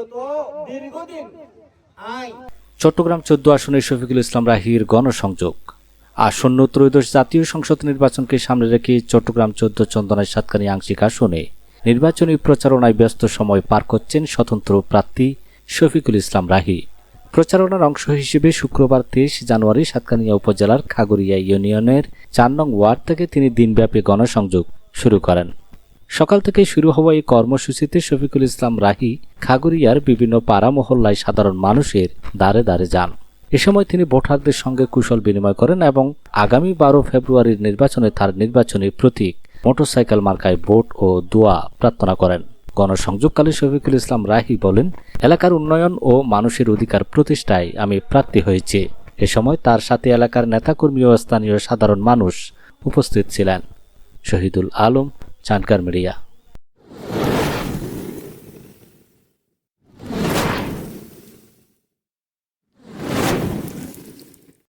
বিগত দীর্ঘদিন চট্টগ্রাম ১৪ আসনে শফিকুল ইসলাম রাহির গণসংযোগ। আসন্ন ত্রয়োদশ জাতীয় সংসদ নির্বাচনকে সামনে রেখে চট্টগ্রাম ১৪ চন্দনাইশ সাতকানিয়া আংশিক আসনে নির্বাচনী প্রচারণায় ব্যস্ত সময় পার করছেন স্বতন্ত্র প্রার্থী শফিকুল ইসলাম রাহি। প্রচারণার অংশ হিসেবে শুক্রবার ২৩ জানুয়ারি সাতকানিয়া উপজেলার খাগড়িয়া ইউনিয়নের ৪ নং ওয়ার্ড থেকে তিনি দিনব্যাপী গণসংযোগ শুরু করেন। সকাল থেকে শুরু হওয়া এই কর্মসূচিতে শফিকুল ইসলাম রাহি খাগড়িয়ার বিভিন্ন পাড়া মহল্লায় সাধারণ মানুষের দ্বারে দ্বারে যান। এ সময় তিনি ভোটারদের সঙ্গে কুশল বিনিময় করেন এবং আগামী ১২ ফেব্রুয়ারির নির্বাচনে তার নির্বাচনী প্রতীক মোটরসাইকেল মার্কায় ভোট ও দোয়া প্রার্থনা করেন। গণসংযোগকালে শফিকুল ইসলাম রাহি বলেন, এলাকার উন্নয়ন ও মানুষের অধিকার প্রতিষ্ঠায় আমি প্রার্থী হয়েছি। এ সময় তার সাথে এলাকার নেতাকর্মী ও স্থানীয় সাধারণ মানুষ উপস্থিত ছিলেন। শহীদুল আলম, চানকার মিডিয়া।